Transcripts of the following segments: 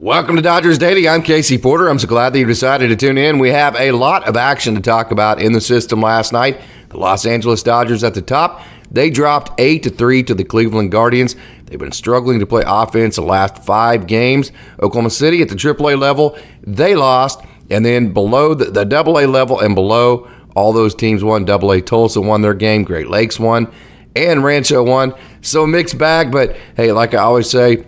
Welcome to Dodgers Daily. I'm Casey Porter. I'm so glad that you decided to tune in. We have a lot of action to talk about in the system last night. The Los Angeles Dodgers at the top. They dropped 8-3 to the Cleveland Guardians. They've been struggling to play offense the last 5 games. Oklahoma City at the AAA level, they lost. And then below the AA level and below, all those teams won. AA Tulsa won their game. Great Lakes won. And Rancho won. So a mixed bag, but hey, like I always say,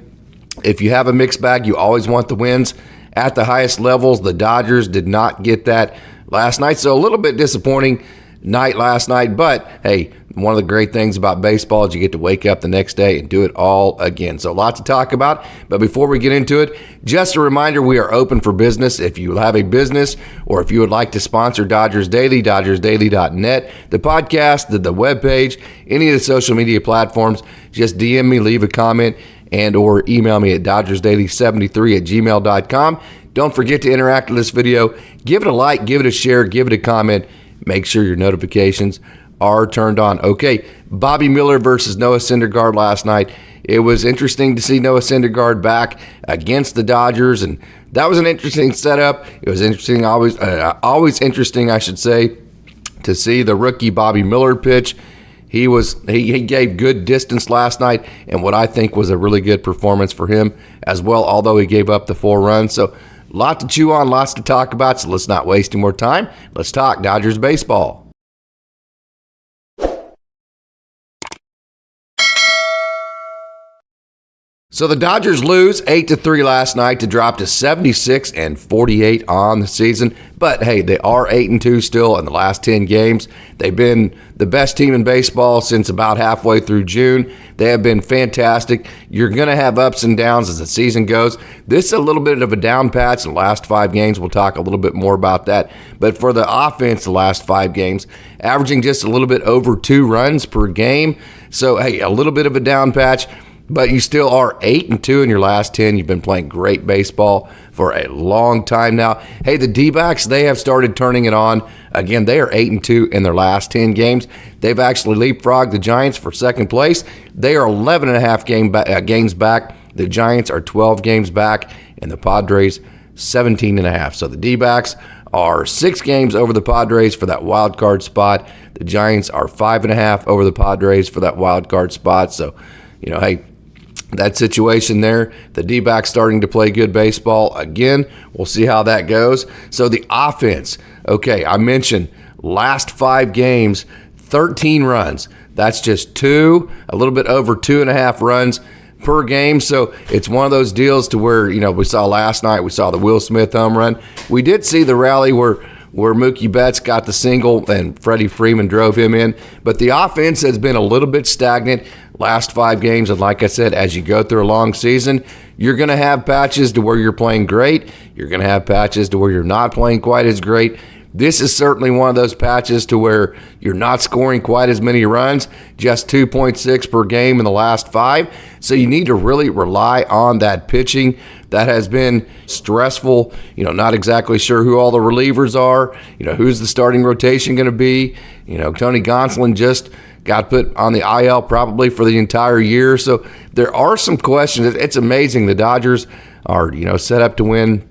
if you have a mixed bag, you always want the wins at the highest levels. The Dodgers did not get that last night, so a little bit disappointing night last night. But, hey, one of the great things about baseball is you get to wake up the next day and do it all again. So, lots to talk about. But before we get into it, just a reminder, we are open for business. If you have a business or if you would like to sponsor Dodgers Daily, dodgersdaily.net, the podcast, the webpage, any of the social media platforms, just DM me, leave a comment, and or email me at dodgersdaily73@gmail.com. Don't forget to interact with this video. Give it a like, give it a share, give it a comment. Make sure your notifications are turned on. Okay, bobbymiller versus Noah last night. It was interesting to see Noah back against the Dodgers, and that was an interesting setup. It was interesting, always interesting, I should say, to see the rookie bobbymiller pitch. He gave good distance last night, and what I think was a really good performance for him as well, although he gave up the 4 runs. So, a lot to chew on, lots to talk about, so let's not waste any more time. Let's talk Dodgers baseball. So the Dodgers lose 8-3 last night to drop to 76-48 on the season. But hey, they are 8-2 still in the last 10 games. They've been the best team in baseball since about halfway through June. They have been fantastic. You're going to have ups and downs as the season goes. This is a little bit of a down patch in the last 5 games. We'll talk a little bit more about that. But for the offense, the last 5 games, averaging just a little bit over 2 runs per game. So hey, a little bit of a down patch. But you still are 8-2 in your last 10. You've been playing great baseball for a long time now. Hey, the D-backs, they have started turning it on. Again, they are 8-2 in their last 10 games. They've actually leapfrogged the Giants for second place. They are 11.5 games back. The Giants are 12 games back, and the Padres 17.5. So the D-backs are 6 games over the Padres for that wild card spot. The Giants are 5.5 over the Padres for that wild card spot. So, hey, that situation there, the D-backs starting to play good baseball again. We'll see how that goes. So the offense, okay, I mentioned last 5 games, 13 runs. That's just a little bit over 2.5 runs per game. So it's one of those deals to where, we saw last night, we saw the willsmith home run. We did see the rally where mookiebetts got the single and Freddie drove him in. But the offense has been a little bit stagnant last 5 games. And like I said, as you go through a long season, you're going to have patches to where you're playing great. You're going to have patches to where you're not playing quite as great. This is certainly one of those patches to where you're not scoring quite as many runs, just 2.6 per game in the last 5. So you need to really rely on that pitching. That has been stressful. Not exactly sure who all the relievers are. Who's the starting rotation going to be? Tony Gonsolin just got put on the IL probably for the entire year. So there are some questions. It's amazing. The Dodgers are, set up to win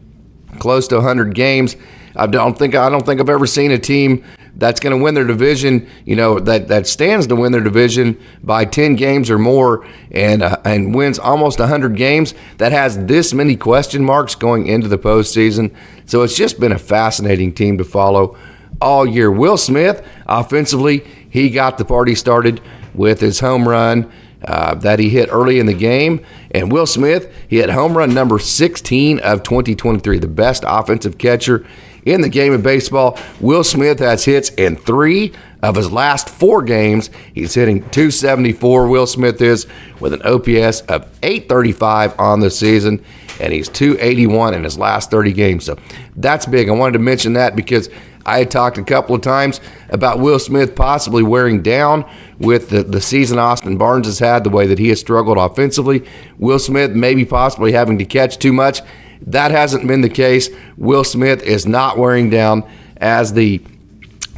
close to 100 games. I don't think I've ever seen a team that's going to win their division, that stands to win their division by 10 games or more and wins almost 100 games that has this many question marks going into the postseason. So it's just been a fascinating team to follow all year. Will Smith, offensively, he got the party started with his home run that he hit early in the game. And Will Smith, he hit home run number 16 of 2023, the best offensive catcher in the game of baseball. Will Smith has hits in 3 of his last 4 games. He's hitting .274. Will Smith is with an OPS of .835 on the season, and he's .281 in his last 30 games. So that's big. I wanted to mention that because I had talked a couple of times about Will Smith possibly wearing down with the season Austin Barnes has had, the way that he has struggled offensively. Will Smith maybe possibly having to catch too much. That hasn't been the case. Will Smith is not wearing down, as the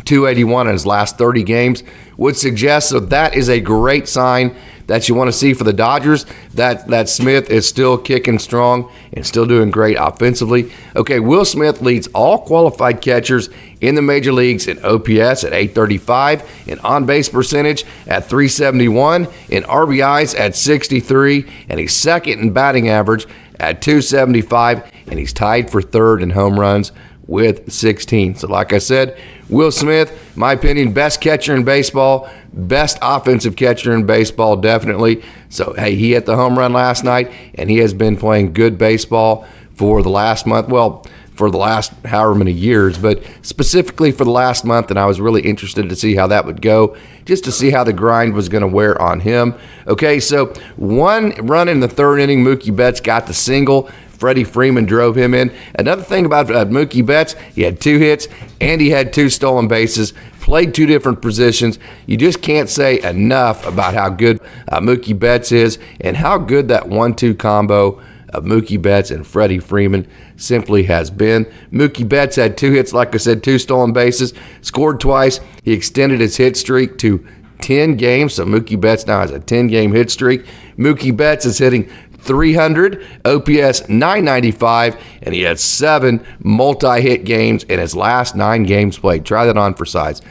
.281 in his last 30 games would suggest. So that is a great sign that you want to see for the Dodgers, that Smith is still kicking strong and still doing great offensively. Okay, Will Smith leads all qualified catchers in the major leagues in OPS at 835, in on-base percentage at 371, in RBIs at 63, and he's second in batting average at 275, and he's tied for third in home runs with 16. So like I said, Will Smith, my opinion, best catcher in baseball, best offensive catcher in baseball, definitely. So, hey, he hit the home run last night, and he has been playing good baseball for the last month. Well, for the last however many years, but specifically for the last month, and I was really interested to see how that would go, just to see how the grind was going to wear on him. Okay, so one run in the third inning, Mookie Betts got the single. Freddie Freeman drove him in. Another thing about Mookie Betts, he had 2 hits and he had 2 stolen bases, played 2 different positions. You just can't say enough about how good Mookie Betts is and how good that 1-2 combo of Mookie Betts and Freddie Freeman simply has been. Mookie Betts had 2 hits, like I said, 2 stolen bases, scored twice. He extended his hit streak to 10 games, so Mookie Betts now has a 10-game hit streak. Mookie Betts is hitting .300, OPS .995, and he had 7 multi-hit games in his last 9 games played. Try that on for size.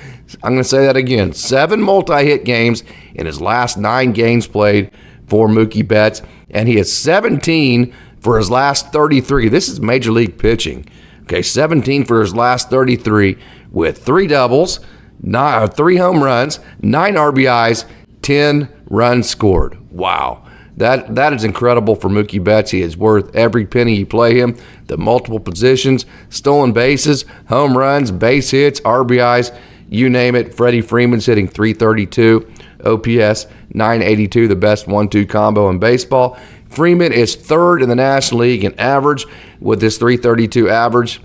I'm going to say that again. 7 multi-hit games in his last 9 games played for Mookie Betts, and he has 17 for his last 33. This is major league pitching. Okay, 17 for his last 33 with 3 doubles, 3 home runs, 9 RBIs, 10 runs scored. Wow. That is incredible for Mookie Betts. He is worth every penny you play him. The multiple positions, stolen bases, home runs, base hits, RBIs, you name it. Freddie Freeman's hitting .332, OPS .982, the best 1-2 combo in baseball. Freeman is third in the National League in average with his .332 average.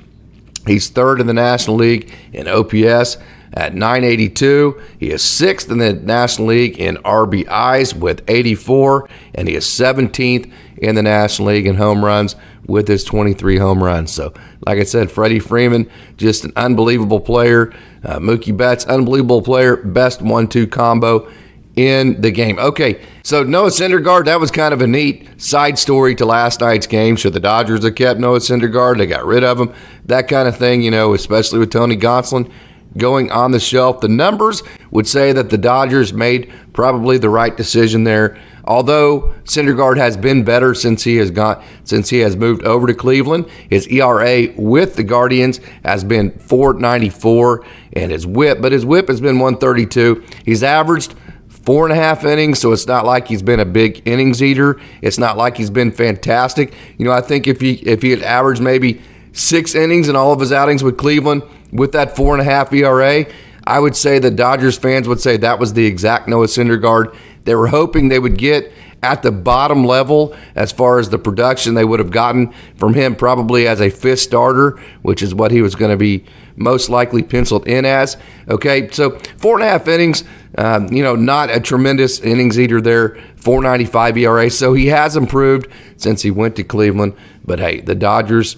He's third in the National League in OPS at .982. He is sixth in the National League in RBIs with 84, and he is 17th in the National League in home runs with his 23 home runs. So, like I said, Freddie Freeman, just an unbelievable player. Mookie Betts, unbelievable player, best 1-2 combo in the game. Okay, so Noah Syndergaard, that was kind of a neat side story to last night's game. Should the Dodgers have kept Noah Syndergaard? They got rid of him. That kind of thing, especially with Tony Gonsolin going on the shelf. The numbers would say that the Dodgers made probably the right decision there. Although Syndergaard has been better since he has moved over to Cleveland. His ERA with the Guardians has been .494, and his whip has been .132. He's averaged 4.5 innings, so it's not like he's been a big innings eater. It's not like he's been fantastic. I think if he had averaged maybe 6 innings in all of his outings with Cleveland with that 4.5 ERA, I would say the Dodgers fans would say that was the exact Noah Syndergaard they were hoping they would get at the bottom level as far as the production they would have gotten from him probably as a 5th starter, which is what he was going to be most likely penciled in as. Okay, so 4.5 innings, not a tremendous innings eater there, .495 ERA. So he has improved since he went to Cleveland. But hey, the Dodgers,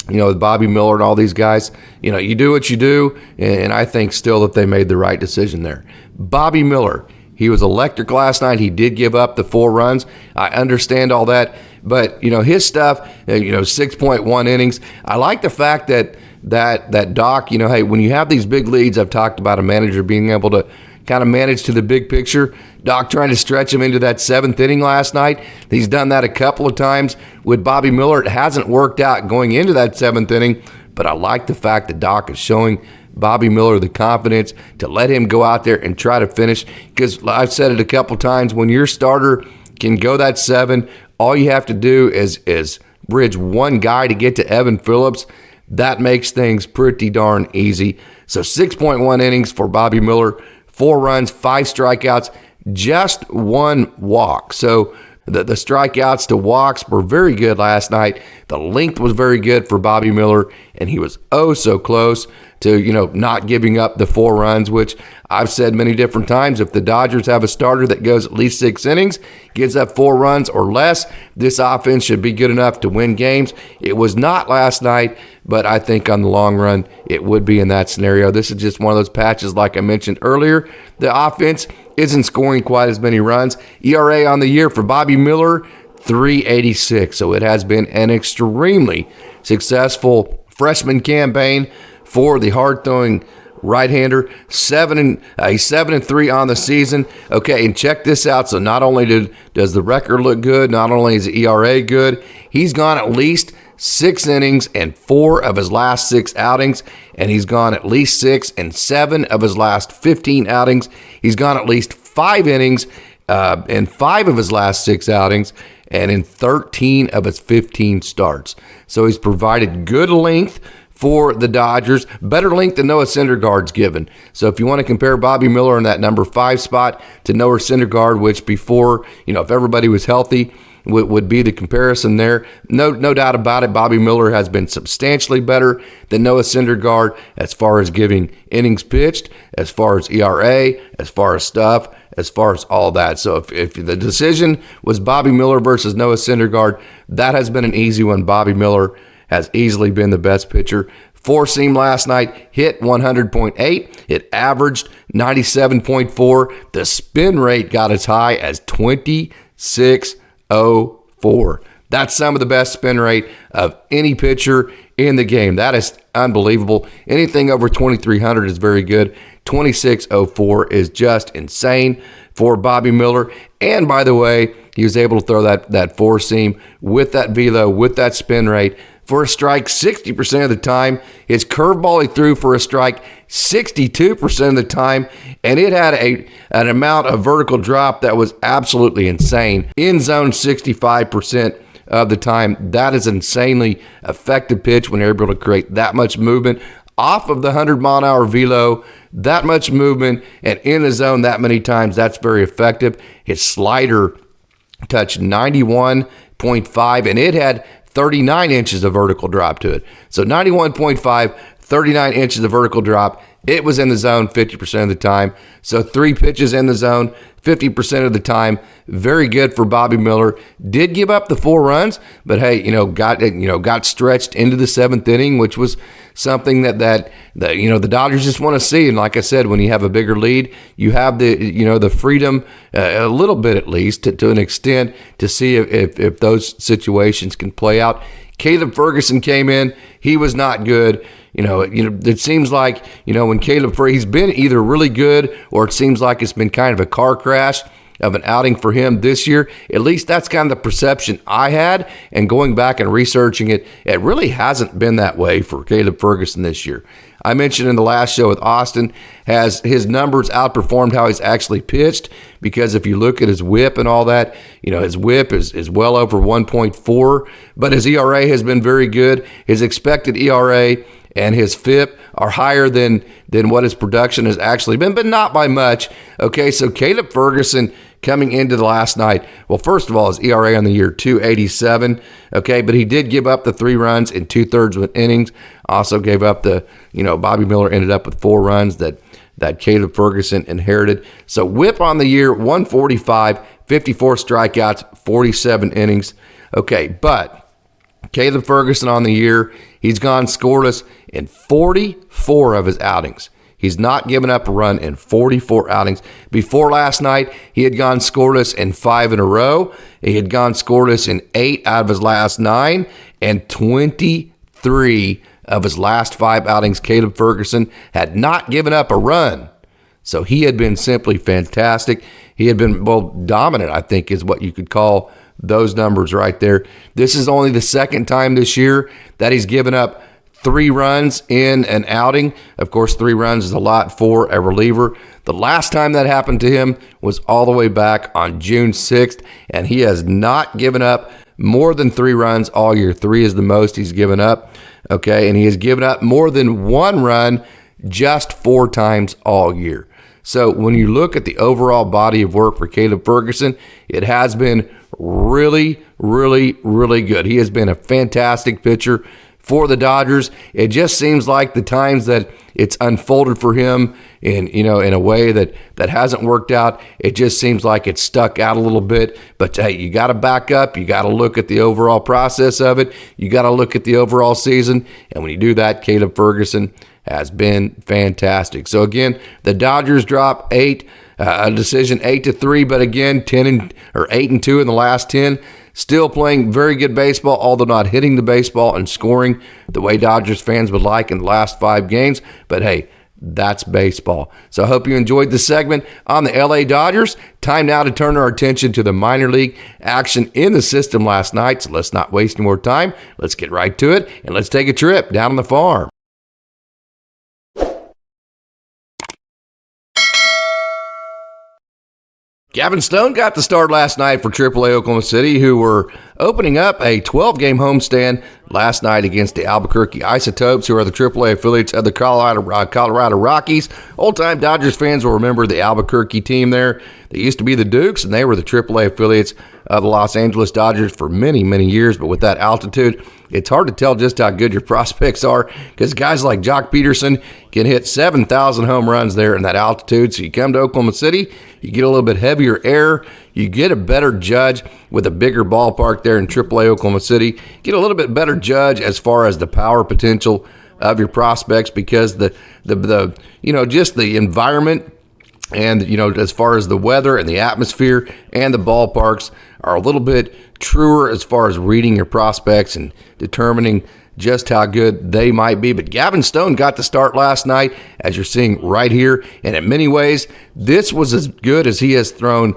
with Bobby Miller and all these guys, you do what you do, and I think still that they made the right decision there. Bobby Miller, he was electric last night. He did give up the 4 runs. I understand all that, but his stuff, 6.1 innings. I like the fact that Doc, hey, when you have these big leads, I've talked about a manager being able to kind of manage to the big picture. Doc trying to stretch him into that 7th inning last night. He's done that a couple of times with Bobby Miller. It hasn't worked out going into that 7th inning, but I like the fact that Doc is showing Bobby Miller the confidence to let him go out there and try to finish, because I've said it a couple times, when your starter can go that 7, all you have to do is bridge one guy to get to Evan Phillips. That makes things pretty darn easy. So 6.1 innings for Bobby Miller, 4 runs, 5 strikeouts, just 1 walk. So the strikeouts to walks were very good last night. The length was very good for Bobby Miller, and he was oh so close to, not giving up the 4 runs, which I've said many different times. If the Dodgers have a starter that goes at least 6 innings, gives up 4 runs or less, this offense should be good enough to win games. It was not last night, but I think on the long run, it would be in that scenario. This is just one of those patches, like I mentioned earlier. The offense isn't scoring quite as many runs. ERA on the year for Bobby Miller, 3.86. So it has been an extremely successful freshman campaign for the hard-throwing right-hander. 7-3 on the season. Okay, and check this out. So not only does the record look good, not only is the ERA good, he's gone at least 6 innings in 4 of his last 6 outings, and he's gone at least 6 in 7 of his last 15 outings. He's gone at least 5 innings in 5 of his last 6 outings, and in 13 of his 15 starts. So he's provided good length for the Dodgers, better length than Noah Syndergaard's given. So if you want to compare Bobby Miller in that number 5 spot to Noah Syndergaard, which before, if everybody was healthy, would be the comparison there. No doubt about it, Bobby Miller has been substantially better than Noah Syndergaard as far as giving innings pitched, as far as ERA, as far as stuff, as far as all that. So if the decision was Bobby Miller versus Noah Syndergaard, that has been an easy one. Bobby Miller has easily been the best pitcher. 4-seam last night hit 100.8. It averaged 97.4. The spin rate got as high as 26.04. That's some of the best spin rate of any pitcher in the game. That is unbelievable. Anything over 2,300 is very good. 26.04 is just insane for Bobby Miller. And by the way, he was able to throw that 4-seam with that velo, with that spin rate, for a strike 60% of the time. His curveball he threw for a strike 62% of the time, and it had an amount of vertical drop that was absolutely insane. In zone 65% of the time. That is an insanely effective pitch when you're able to create that much movement off of the 100-mile-an-hour velo, that much movement, and in the zone that many times. That's very effective. His slider touched 91.5, and it had 39 inches of vertical drop to it. So 91.5, 39 inches of vertical drop. It was in the zone 50% of the time. So 3 pitches in the zone 50% of the time. Very good for Bobby Miller. Did give up the 4 runs, but hey, got stretched into the 7th inning, which was something that the Dodgers just want to see. And like I said, when you have a bigger lead, you have the freedom, a little bit at least, to an extent, to see if those situations can play out. Caleb Ferguson came in. He was not good. It seems like, when he's been either really good or it seems like it's been kind of a car crash of an outing for him this year. At least that's kind of the perception I had. And going back and researching it, it really hasn't been that way for Caleb Ferguson this year. I mentioned in the last show with Austin, has his numbers outperformed how he's actually pitched, because if you look at his whip and all that, his whip is well over 1.4, but his ERA has been very good. His expected ERA and his FIP are higher than what his production has actually been, but not by much. Okay, so Caleb Ferguson coming into the last night, well, first of all, his ERA on the year, 2.87. Okay, but he did give up the 3 runs in 2/3 of an innings. Also gave up Bobby Miller ended up with 4 runs that Caleb Ferguson inherited. So whip on the year, 145, 54 strikeouts, 47 innings. Okay, but Caleb Ferguson on the year, he's gone scoreless in 44 of his outings. He's not given up a run in 44 outings. Before last night, he had gone scoreless in 5 in a row. He had gone scoreless in 8 out of his last 9, and 23 of his last 5 outings, Caleb Ferguson had not given up a run. So he had been simply fantastic. He had been, dominant, I think is what you could call those numbers right there. This is only the second time this year that he's given up 3 runs in an outing. Of course, 3 runs is a lot for a reliever. The last time that happened to him was all the way back on June 6th, and he has not given up more than 3 runs all year. 3 is the most he's given up. Okay, and he has given up more than 1 run just 4 times all year. So when you look at the overall body of work for Caleb Ferguson, it has been really, really, really good. He has been a fantastic pitcher for the Dodgers. It just seems like the times that it's unfolded for him in a way that hasn't worked out, it just seems like it's stuck out a little bit. But hey, you got to back up. You got to look at the overall process of it. You got to look at the overall season. And when you do that, Caleb Ferguson has been fantastic. So again, the Dodgers drop a decision 8-3, but again, 8-2 in the last 10. Still playing very good baseball, although not hitting the baseball and scoring the way Dodgers fans would like in the last 5 games. But hey, that's baseball. So I hope you enjoyed the segment on the LA Dodgers. Time now to turn our attention to the minor league action in the system last night. So let's not waste any more time. Let's get right to it, and let's take a trip down on the farm. Gavinstone got the start last night for AAA Oklahoma City, who were opening up a 12-game homestand last night against the Albuquerque Isotopes, who are the AAA affiliates of the Colorado Rockies. Old-time Dodgers fans will remember the Albuquerque team there. They used to be the Dukes, and they were the AAA affiliates of the Los Angeles Dodgers for many, many years. But with that altitude, it's hard to tell just how good your prospects are, because guys like Jock Peterson can hit 7,000 home runs there in that altitude. So you come to Oklahoma City, you get a little bit heavier air, you get a better judge with a bigger ballpark there in AAA Oklahoma City. Get a little bit better judge as far as the power potential of your prospects, because the just the environment and as far as the weather and the atmosphere and the ballparks are a little bit truer as far as reading your prospects and determining just how good they might be. But Gavinstone got the start last night, as you're seeing right here, and in many ways, this was as good as he has thrown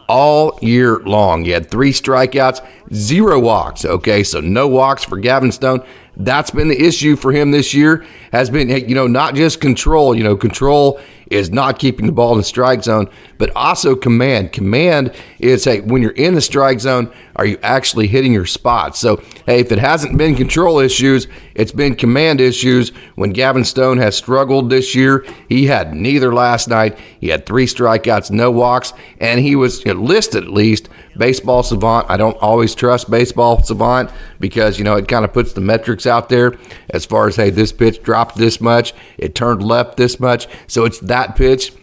all year long. He had 3 strikeouts, 0 walks. Okay, so no walks for Gavinstone. That's been the issue for him this year, has been, not just control. Control is not keeping the ball in the strike zone, but also command. Command is, hey, when you're in the strike zone, are you actually hitting your spots? So, hey, if it hasn't been control issues, it's been command issues. When Gavinstone has struggled this year, he had neither last night. He had 3 strikeouts, no walks, and he was listed at least Baseball Savant. I don't always trust Baseball Savant because, it kind of puts the metrics out there as far as, hey, this pitch dropped this much, it turned left this much. So it's that pitch.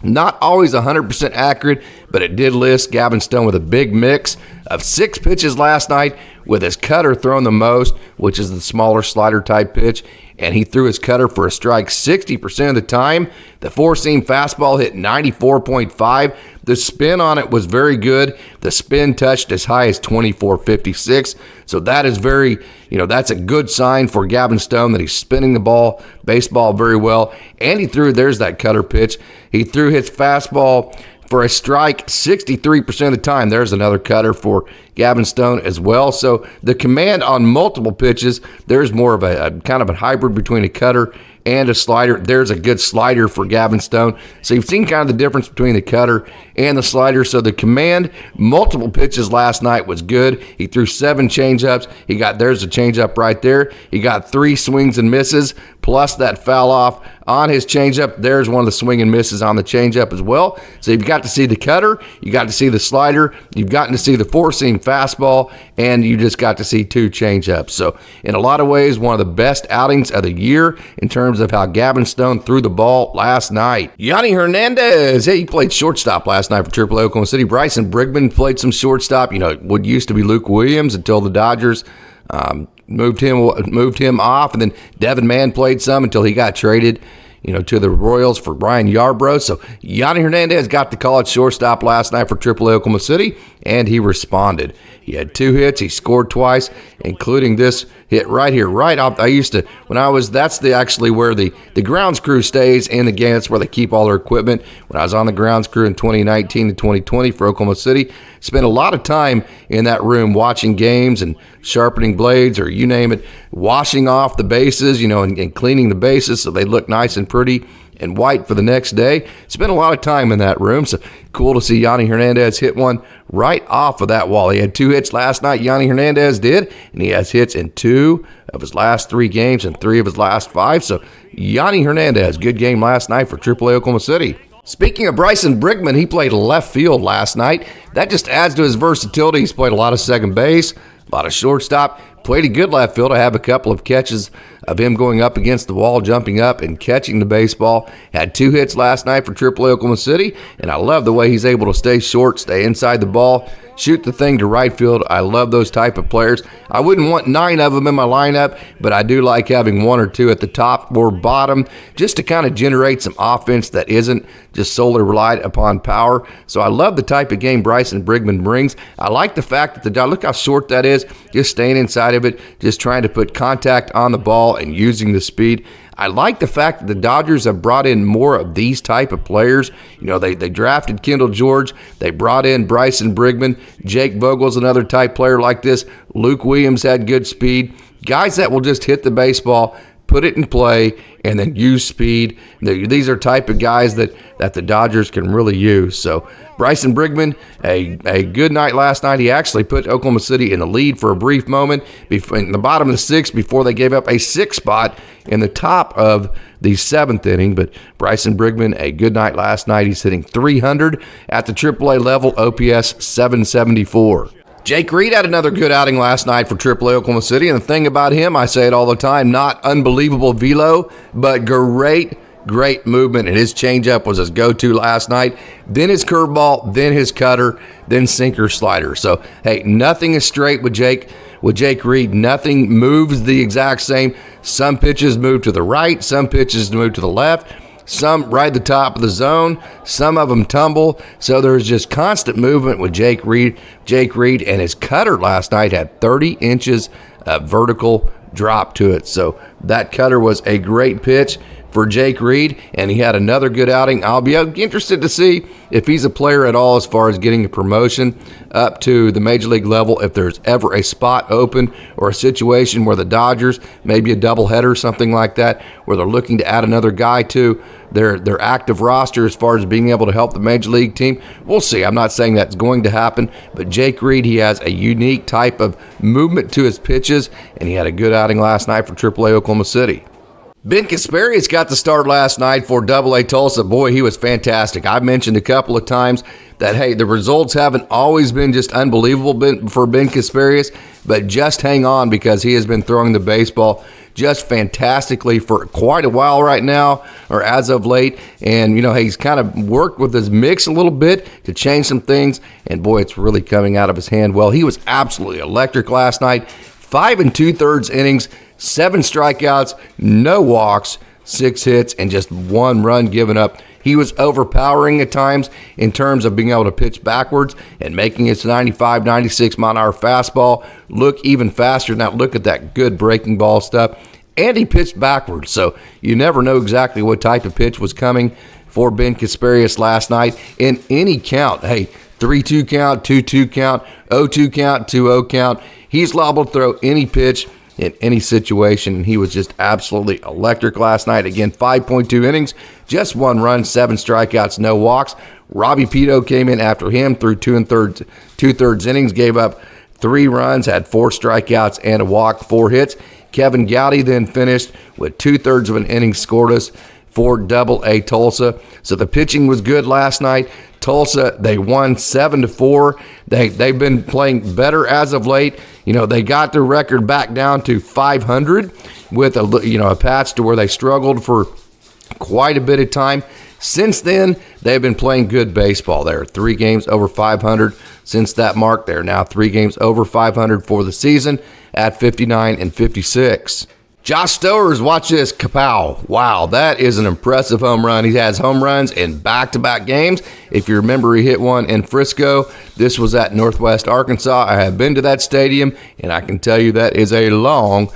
Not always 100% accurate, but it did list Gavinstone with a big mix of 6 pitches last night, with his cutter thrown the most, which is the smaller slider type pitch, and he threw his cutter for a strike 60% of the time. The 4-seam fastball hit 94.5. The spin on it was very good. The spin touched as high as 24.56. So that is that's a good sign for Gavinstone that he's spinning the baseball very well. And there's that cutter pitch. He threw his fastball for a strike 63% of the time. There's another cutter for Gavinstone as well. So the command on multiple pitches, there's more of a kind of a hybrid between a cutter and a slider. There's a good slider for Gavinstone. So you've seen kind of the difference between the cutter and the slider. So the command, multiple pitches last night was good. He threw 7 changeups. There's a changeup right there. He got 3 swings and misses, plus that foul off on his changeup. There's one of the swing and misses on the changeup as well. So you've got to see the cutter, you got to see the slider, you've gotten to see the 4-seam fastball, and you just got to see 2 changeups. So in a lot of ways, one of the best outings of the year in terms of how Gavinstone threw the ball last night. Yonnyhernandez, he played shortstop last night for AAA Oklahoma City. Bryson Brigman played some shortstop. What used to be Luke Williams until the Dodgers moved him off, and then Devin Mann played some until he got traded to the Royals for Brian Yarbrough. So Yonnyhernandez got the call at shortstop last night for AAA Oklahoma City, and he responded. He had 2 hits. He scored twice, including this hit right here, right off. That's actually where the grounds crew stays in the game. That's where they keep all their equipment. When I was on the grounds crew in 2019 to 2020 for Oklahoma City, spent a lot of time in that room watching games and sharpening blades, or you name it, washing off the bases, and cleaning the bases so they look nice and pretty and white for the next day. Spent a lot of time in that room, so cool to see Yonnyhernandez hit one right off of that wall. He had 2 hits last night, Yonnyhernandez did, and he has hits in 2 of his last 3 games and 3 of his last 5. So Yonnyhernandez, good game last night for AAA Oklahoma City. Speaking of Bryson Brigman, he played left field last night. That just adds to his versatility. He's played a lot of second base, a lot of shortstop. Played a good left field. I have a couple of catches of him going up against the wall, jumping up and catching the baseball. Had 2 hits last night for AAA Oklahoma City, and I love the way he's able to stay short, stay inside the ball, shoot the thing to right field. I love those type of players. I wouldn't want 9 of them in my lineup, but I do like having 1 or 2 at the top or bottom just to kind of generate some offense that isn't just solely relied upon power. So I love the type of game Bryson Brigman brings. I like the fact that look how short that is, just staying inside of it, just trying to put contact on the ball and using the speed. I like the fact that the Dodgers have brought in more of these type of players. You know, they drafted Kendall George. They brought in Bryson Brigman. Jake Vogel's another type player like this. Luke Williams had good speed. Guys that will just hit the baseball, put it in play, and then use speed. These are type of guys that the Dodgers can really use. So Bryson Brigman, a good night last night. He actually put Oklahoma City in the lead for a brief moment in the bottom of the 6th before they gave up a 6 spot in the top of the 7th inning. But Bryson Brigman, a good night last night. He's hitting .300 at the AAA level, OPS 774. Jakereed had another good outing last night for AAA Oklahoma City, and the thing about him, I say it all the time, not unbelievable velo, but great movement, and his changeup was his go-to last night. Then his curveball, then his cutter, then sinker slider. So, hey, nothing is straight with Jakereed. Nothing moves the exact same. Some pitches move to the right, some pitches move to the left. Some right at the top of the zone. Some of them tumble. So there's just constant movement with Jakereed, and his cutter last night had 30 inches of vertical drop to it. So that cutter was a great pitch for Jakereed, and he had another good outing. I'll be interested to see if he's a player at all as far as getting a promotion up to the major league level, if there's ever a spot open or a situation where the Dodgers, maybe a doubleheader, something like that, where they're looking to add another guy to their active roster as far as being able to help the major league team. We'll see. I'm not saying that's going to happen, but Jakereed, he has a unique type of movement to his pitches, and he had a good outing last night for AAA Oklahoma City. Bencasparius got the start last night for AA Tulsa. Boy, he was fantastic. I've mentioned a couple of times that, hey, the results haven't always been just unbelievable for Bencasparius, but just hang on because he has been throwing the baseball just fantastically for quite a while right now, or as of late. And, you know, he's kind of worked with his mix a little bit to change some things, and boy, it's really coming out of his hand well. He was absolutely electric last night. 5 2/3 innings, 7 strikeouts, no walks, 6 hits, and just 1 run given up. He was overpowering at times in terms of being able to pitch backwards and making his 95, 96 mile-an-hour fastball look even faster. Now look at that good breaking ball stuff. And he pitched backwards, so you never know exactly what type of pitch was coming for Bencasparius last night in any count. Hey, 3-2 count, 2-2 count, 0-2 count, 2-0 count. He's liable to throw any pitch in any situation, and he was just absolutely electric last night. Again, 5.2 innings, just 1 run, 7 strikeouts, no walks. Robbie Pito came in after him through 2 2/3 innings, gave up 3 runs, had 4 strikeouts and a walk, 4 hits. Kevin Gowdy then finished with 2/3 of an inning scoreless for AA Tulsa. So the pitching was good last night. Tulsa, they won 7-4. They've been playing better as of late. You know, they got their record back down to 500 with a patch to where they struggled for quite a bit of time. Since then, they've been playing good baseball. They're 3 games over 500 since that mark. They're now 3 games over 500 for the season at 59-56. Joshstowers, watch this, kapow. Wow, that is an impressive home run. He has home runs in back-to-back games. If you remember, he hit one in Frisco. This was at Northwest Arkansas. I have been to that stadium, and I can tell you that is a long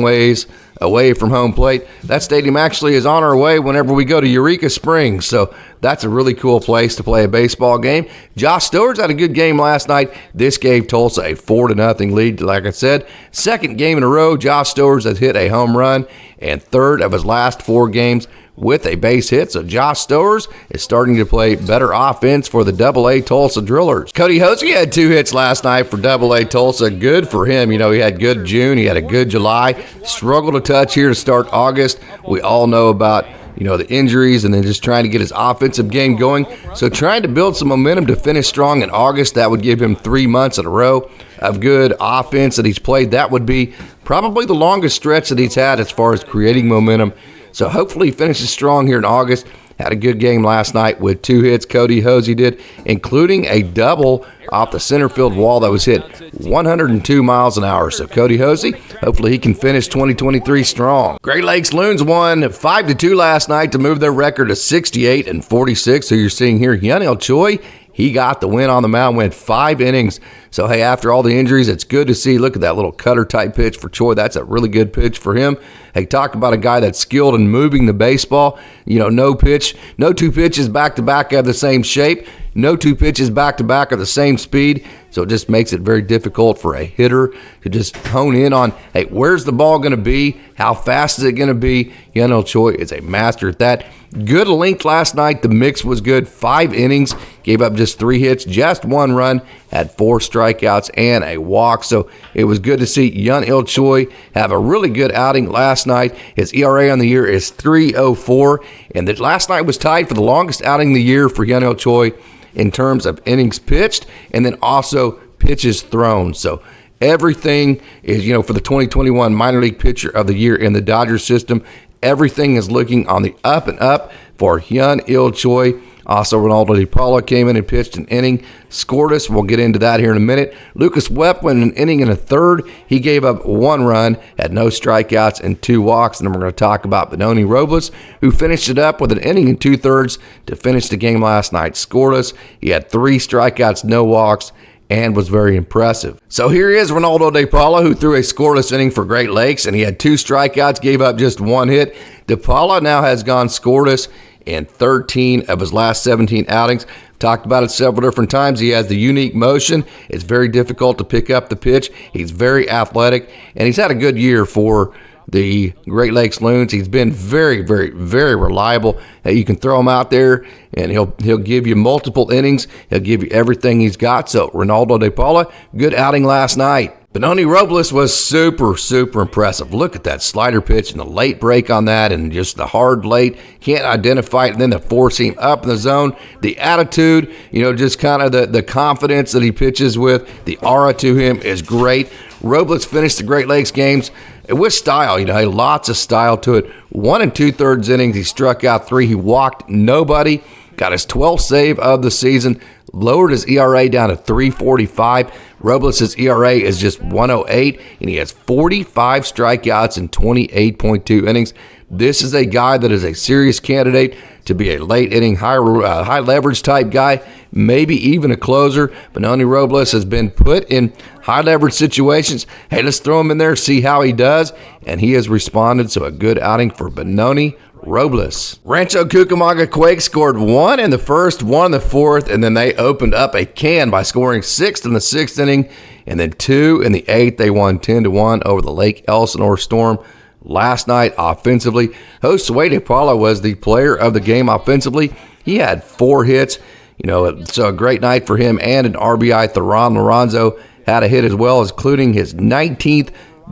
ways away from home plate. That stadium actually is on our way whenever we go to Eureka Springs, so that's a really cool place to play a baseball game. Joshstowers had a good game last night. This gave Tulsa a 4-0 lead. Like I said, second game in a row, Joshstowers has hit a home run, and third of his last 4 games with a base hit. So Joshstowers is starting to play better offense for the AA Tulsa Drillers. Kodyhoese had 2 hits last night for AA Tulsa. Good for him. You know, he had good June. He had a good July. Struggled a touch here to start August. We all know about the injuries and then just trying to get his offensive game going. So trying to build some momentum to finish strong in August. That would give him 3 months in a row of good offense that he's played. That would be probably the longest stretch that he's had as far as creating momentum. So hopefully he finishes strong here in August. Had a good game last night with 2 hits, Kodyhoese did, including a double off the center field wall that was hit 102 miles an hour. So Kodyhoese, hopefully he can finish 2023 strong. Great Lakes Loons won 5-2 last night to move their record to 68-46. So you're seeing here Hyunilchoi, he got the win on the mound, went 5 innings. So, hey, after all the injuries, it's good to see. Look at that little cutter-type pitch for Choi. That's a really good pitch for him. Hey, talk about a guy that's skilled in moving the baseball. No two pitches back-to-back have the same shape. No 2 pitches back-to-back are the same speed. So it just makes it very difficult for a hitter to just hone in on, hey, where's the ball going to be? How fast is it going to be? Hyunilchoi is a master at that. Good length last night. The mix was good. 5 innings. Gave up just 3 hits, just 1 run, had 4 strikeouts and a walk. So it was good to see Hyunilchoi have a really good outing last night. His ERA on the year is 3.04, and last night was tied for the longest outing of the year for Hyunilchoi in terms of innings pitched and then also pitches thrown. So everything is, for the 2021 Minor League Pitcher of the Year in the Dodgers system, everything is looking on the up and up for Hyunilchoi. Also, DePaula came in and pitched an inning, scored us. We'll get into that here in a minute. Lucas Webb went an inning and a third. He gave up 1 run, had no strikeouts and 2 walks. And then we're going to talk about Benoni Robles, who finished it up with an inning and 2/3 to finish the game last night. Scored us. He had 3 strikeouts, no walks, and was very impressive. So here is DePaula, who threw a scoreless inning for Great Lakes, and he had 2 strikeouts, gave up just 1 hit. DePaula now has gone scoreless in 13 of his last 17 outings. Talked about it several different times. He has the unique motion. It's very difficult to pick up the pitch. He's very athletic, and he's had a good year for the Great Lakes Loons. He's been very, very, very reliable. You can throw him out there, and he'll give you multiple innings. He'll give you everything he's got. So DePaula, good outing last night. Benoni Robles was super, super impressive. Look at that slider pitch and the late break on that and just the hard late. Can't identify it. And then the 4-seam up in the zone. The attitude, just kind of the confidence that he pitches with. The aura to him is great. Robles finished the Great Lakes games with style. Lots of style to it. 1 2/3 innings. He struck out 3. He walked nobody. Got his 12th save of the season. Lowered his ERA down to 3.45. Robles' ERA is just 1.08, and he has 45 strikeouts in 28.2 innings. This is a guy that is a serious candidate to be a late inning, high leverage type guy, maybe even a closer. Benoni Robles has been put in high leverage situations. Hey, let's throw him in there, see how he does, and he has responded. So a good outing for Benoni Robles. Rancho Cucamonga Quakes scored 1 in the first, 1 in the fourth, and then they opened up a can by scoring 6 in the 6th inning, and then 2 in the 8th. They won 10-1 over the Lake Elsinore Storm last night offensively. Josuedepaula was the player of the game offensively. He had 4 hits. So a great night for him and an RBI. Theron Lorenzo had a hit as well, including his 19th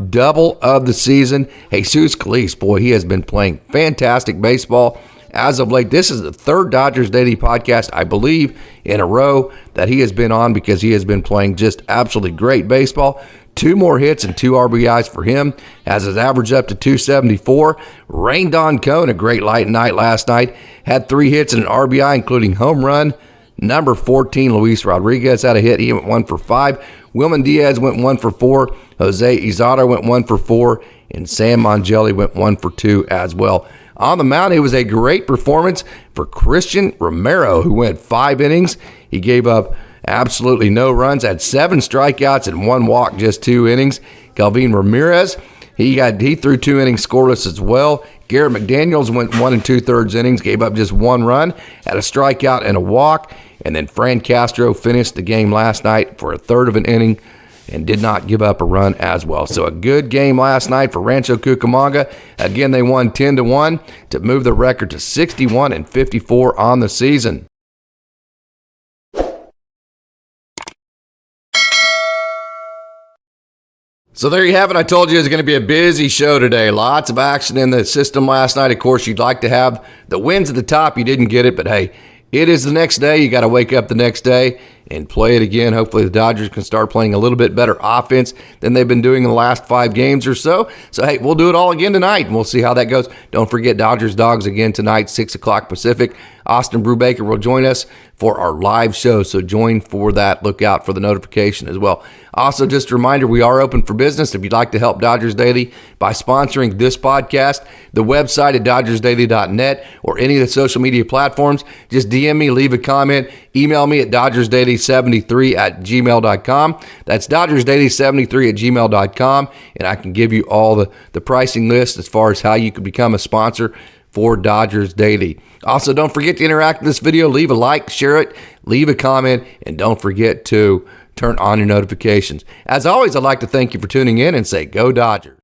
double of the season. Jesus Calise, boy, he has been playing fantastic baseball as of late. This is the 3rd Dodgers Daily podcast, I believe, in a row that he has been on because he has been playing just absolutely great baseball. 2 more hits and 2 RBIs for him, as his average up to 274. Rained on Cone, a great light night last night. Had 3 hits and an RBI, including home run. Number 14, Luis Rodriguez had a hit. He went 1 for 5. Wilman Diaz went 1 for 4. Jose Izardo went 1 for 4. And Sam Mangeli went 1 for 2 as well. On the mound, it was a great performance for Christian Romero, who went 5 innings. He gave up absolutely no runs, had 7 strikeouts and 1 walk, just 2 innings. Calvin Ramirez, he threw 2 innings scoreless as well. Garrett McDaniels went 1 2/3 innings, gave up just 1 run, had a strikeout and a walk. And then Fran Castro finished the game last night for a 1/3 of an inning and did not give up a run as well. So a good game last night for Rancho Cucamonga. Again, they won 10-1 to move the record to 61-54 on the season. So there you have it. I told you it's going to be a busy show today. Lots of action in the system last night. Of course, you'd like to have the wins at the top. You didn't get it, but hey, it is the next day. You got to wake up the next day and play it again. Hopefully the Dodgers can start playing a little bit better offense than they've been doing in the last 5 games or so. So, hey, we'll do it all again tonight, and we'll see how that goes. Don't forget Dodgers Dogs again tonight, 6 o'clock Pacific. Austin Brubaker will join us for our live show, so join for that. Look out for the notification as well. Also, just a reminder, we are open for business. If you'd like to help Dodgers Daily by sponsoring this podcast, the website at dodgersdaily.net or any of the social media platforms, just DM me, leave a comment, email me at dodgersdaily73@gmail.com. That's dodgersdaily73@gmail.com, and I can give you all the pricing list as far as how you can become a sponsor for Dodgers Daily. Also, don't forget to interact with this video. Leave a like, share it, leave a comment, and don't forget to turn on your notifications. As always, I'd like to thank you for tuning in and say, go Dodgers.